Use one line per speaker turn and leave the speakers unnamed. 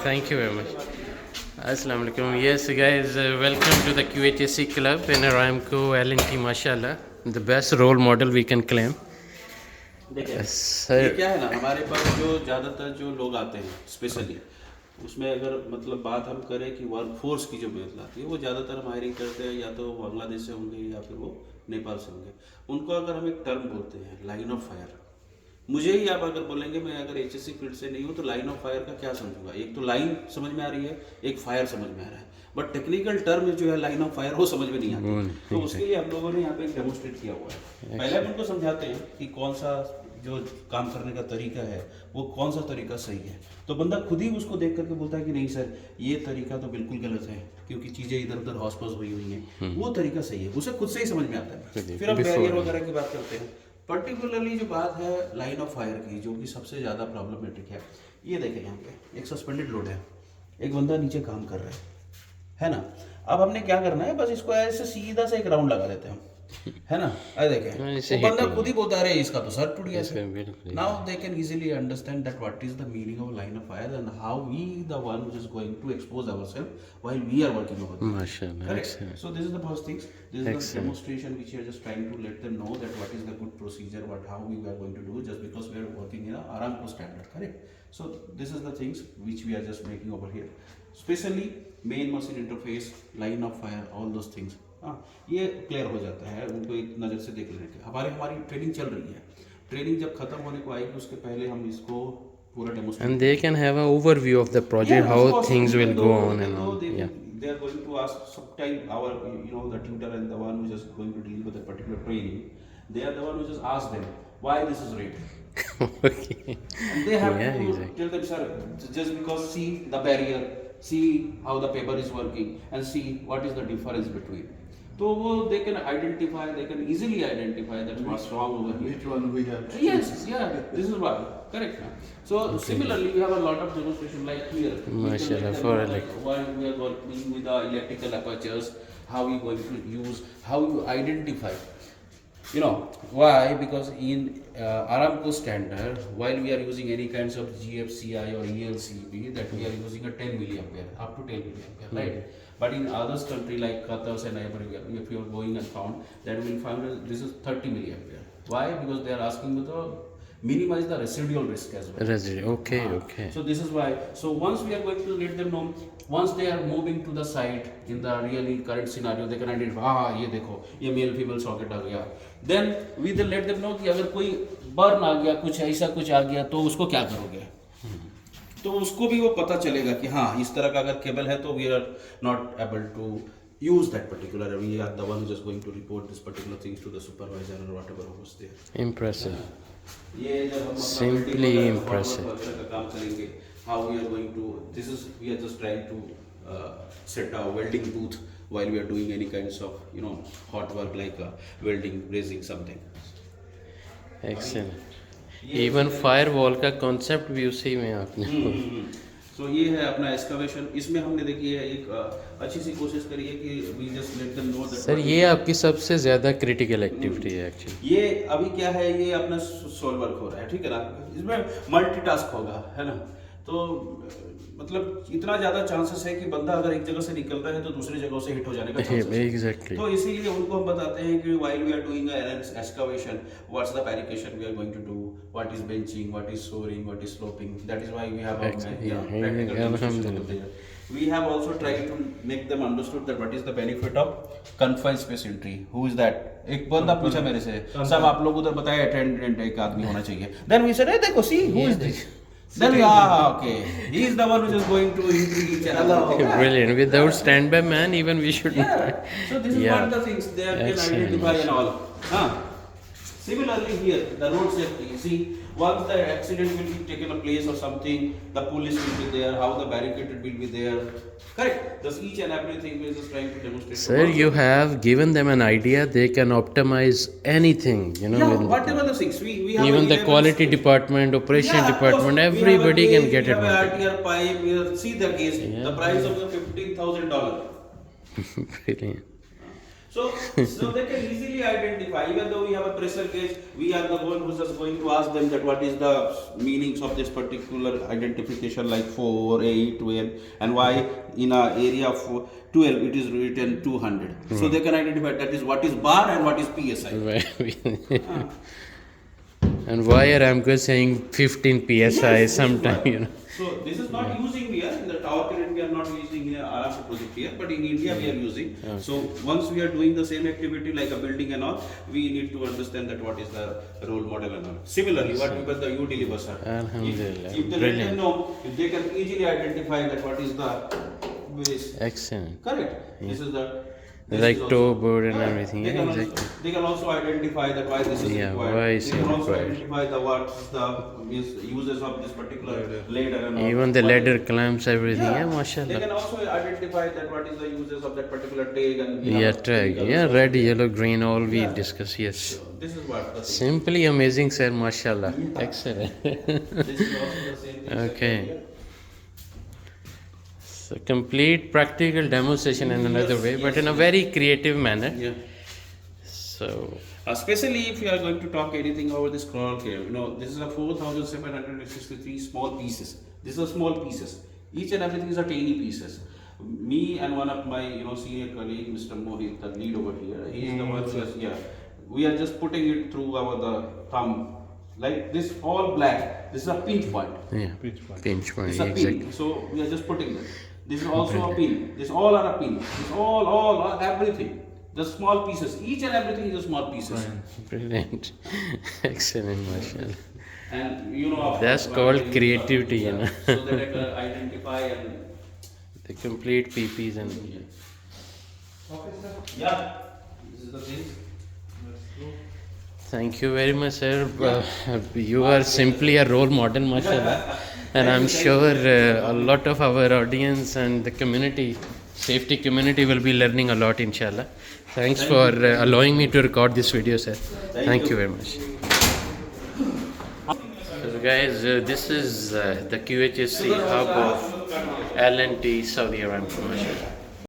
Thank you very much. Assalamu alaikum. Yes, guys, welcome to the QHSC club in Aramco L&T, mashallah. The best role model we can claim.
देखिए
Sir,
ये क्या है ना, हमारे पास जो ज़्यादातर जो लोग आते हैं स्पेशली उसमें अगर मतलब बात हम करें कि वर्क फोर्स की जो मेहनत आती है वो ज़्यादातर हम हायरिंग करते हैं या तो बांग्लादेश से होंगे या फिर वो नेपाल से होंगे। उनको अगर हम एक टर्म बोलते हैं लाइन ऑफ फायर, मुझे ही आप अगर बोलेंगे मैं अगर एचएससी फील्ड से नहीं हूँ तो लाइन ऑफ फायर का क्या समझूंगा। एक तो लाइन समझ में आ रही है, एक फायर समझ में आ रहा है, बट टेक्निकल टर्म जो है लाइन ऑफ फायर वो समझ में नहीं आती। तो उसके लिए हम लोगों ने यहाँ पे एक डेमोस्ट्रेट किया हुआ है। पहले हम उनको समझाते हैं कि कौन सा जो काम करने का तरीका है वो कौन सा तरीका सही है, तो बंदा खुद ही उसको देख करके बोलता है कि नहीं सर ये तरीका तो बिल्कुल गलत है क्योंकि चीज़ें इधर उधर हौस पौस हुई हुई हैं, वो तरीका सही है, उसे खुद से ही समझ में आता है। फिर हम बैरियर वगैरह की बात करते हैं। पर्टिकुलरली जो बात है लाइन ऑफ फायर की जो कि सबसे ज़्यादा प्रॉब्लमेटिक है, ये देखें यहाँ पे एक सस्पेंडेड लोड है, एक बंदा नीचे काम कर रहा है ना। अब हमने क्या करना है, बस इसको ऐसे सीधा से एक राउंड लगा देते हैं, है ना। अरे देखें वो बंदा खुद ही बोलता है इसका तो सर टूट गया। Now they can easily understand that what is the meaning of line of fire and how we the one which is going to expose ourselves while we are working over there.
mashallah.
Correct. So this is the first things. This is the demonstration which we are just trying to let them know that what is the good procedure, what how we are going to do just because we are working in a Aramco standard. Correct. So this is the things which we are just making over here. Especially main machine interface, line of fire, all those things. हाँ, ये clear हो जाता है उनको एक नज़र से देख लेने के। हमारी ट्रेनिंग चल रही है, ट्रेनिंग जब खत्म होने को आएगी उसके पहले हम इसको पूरा demonstrate
And they can have an overview of the project, how things will go on and all. Yeah.
they are going to ask sometime our the tutor and the one who is going to deal with a particular training, they are the one who just ask them why this is right.
Okay.
And they have
Yeah,
to
exactly.
tell them, sir, just because see the barrier, see how the paper is working and see what is the difference between. So they can identify, they can easily identify that what's wrong over here.
Which one we have?
Yes, yeah, this is why. Correct. So similarly, we have a lot of demonstration like here.
Mashallah, for
why we are working with the electrical apertures, how we going to use, how you identify. Why? Because in Aramco standard, while we are using any kinds of GFCI or ELCB, that we are using a 10 milliampere, up to 10 milliampere, right? But in others country like Qatar and everywhere, if you are going and found, that we will find that this is 30 milliampere. Why? Because they are asking to minimize the residual risk as well.
Okay, okay.
So this is why. So once we are going to let them know, once they are moving to the site in the really current scenario, they can identify, ये देखो ये male female socket आ गया। Then we will let them know कि अगर कोई burn आ गया, कुछ ऐसा कुछ आ गया तो उसको क्या करोगे, तो उसको भी वो पता चलेगा कि हाँ इस तरह का अगर केबल है तो we are not able to use that particular, we are the one who is going to report this particular things to the supervisor or whatever who was there.
Impressive.
ये जब हम
Simply impressive.
का काम करेंगे, how we are going to, this is we are just trying to set a welding booth while we are doing any kinds of hot work like welding, brazing something.
Excellent. Even firewall का concept भी उसी में आपने
So ये है अपना excavation. इसमें हमने देखिए एक अच्छी सी कोशिश करी है कि we just let them know that
sir ये आपकी सबसे ज़्यादा क्रिटिकल एक्टिविटी है एक्चुअली।
ये अभी क्या है, ये अपना सोल वर्क हो रहा है, ठीक है ना, इसमें मल्टीटास्क होगा, है ना। तो मतलब इतना ज़्यादा चांसेस है कि बंदा अगर एक जगह से निकल रहा है तो दूसरी जगह से हिट हो जाने का चांसेस है।
Exactly.
तो इसीलिए उनको हम बताते हैं कि while we are doing an excavation, what's the fabrication we are going to do, what is benching, what is soaring, what is sloping. That is why we have a practical demonstration over there. We have also tried to make them understood that what is the benefit of confined space entry. Who is that? एक बंदा पूछा मेरे से, सब आप लोग उधर बताए अटेंडेंट एक आदमी होना चाहिए। Then we said, देखो see who is this? Then okay, he is the one who is going to entry each and everything.
Brilliant. Without standby man, even we should.
So this is one of the things they can identify and all. Similarly here, the road safety. See, once the accident will be taken a place or something, the police will be there, how the barricade will be there. Correct. Thus each and everything we are just trying to demonstrate.
Sir, you have given them an idea. They can optimize anything.
Yeah, whatever the things we have.
Even the quality department, operation department, everybody can get it.
We have a RTR pipe. We see the case. The price of the $15,000.
Brilliant.
So they can easily identify. Even though we have a pressure gauge, we are the one who's just going to ask them that what is the meanings of this particular identification, like 4, 8, 12, and why in a area of 12 it is written 200. So they can identify that is what is bar and what is PSI.
And why Aramco is saying 15 psi
Yes,
sometime,
this is why. So this is not using here in the tower current. We are not using here Aramco project here, but in India we are using. So once we are doing the same activity like a building and all, we need to understand that what is the role model and all. Similarly, what people the you deliver, sir.
Alhamdulillah.
If they let them know, if they can easily identify that what is the base.
Excellent.
Correct. This is the. this
Like
is also-
toe board and
Correct.
everything,
They
yeah,
can
exactly.
also, they can also identify that why this is
Yeah,
required.
why is
they
it
can also
required.
identify the what's the uses of this particular ladder and all.
Even the
What
ladder
is-
clamps, everything, yeah,
They
mashallah.
can also identify that what is the uses of that particular tag and we
Yeah,
have
tag.
three
Yeah,
colors.
red, yellow, green, all we
Yeah.
discuss, yes.
So this is what the thing.
Simply amazing, sir, mashallah. Excellent.
This is also the same thing.
Okay. So complete practical demonstration in another way, but in a very creative manner.
Yeah.
So
Especially if you are going to talk anything over this crawl here, this is a 4,763 small pieces. These are small pieces. Each and everything is a tiny pieces. Me and one of my senior colleague, Mr. Mohit, the lead over here, he is the one who has, we are just putting it through the thumb. Like this, all black. This is a pinch point.
yeah, pinch point,
It's a
exactly.
pin. So we are just putting it. This is also a pin. This all are a pin. This all everything. The small pieces. Each and everything is a small pieces.
Brilliant. Excellent, mashallah.
And
That's called creativity, you know.
So that I can identify and
The complete PPs and
yeah, this is the thing.
thank you very much, sir. You are simply a role model, mashallah. And I'm sure a lot of our audience and the community, safety community, will be learning a lot, inshallah. Thanks for allowing me to record this video, sir. Thank you very much. So guys, this is the QHSC hub of L&T Saudi Aramco, mashallah.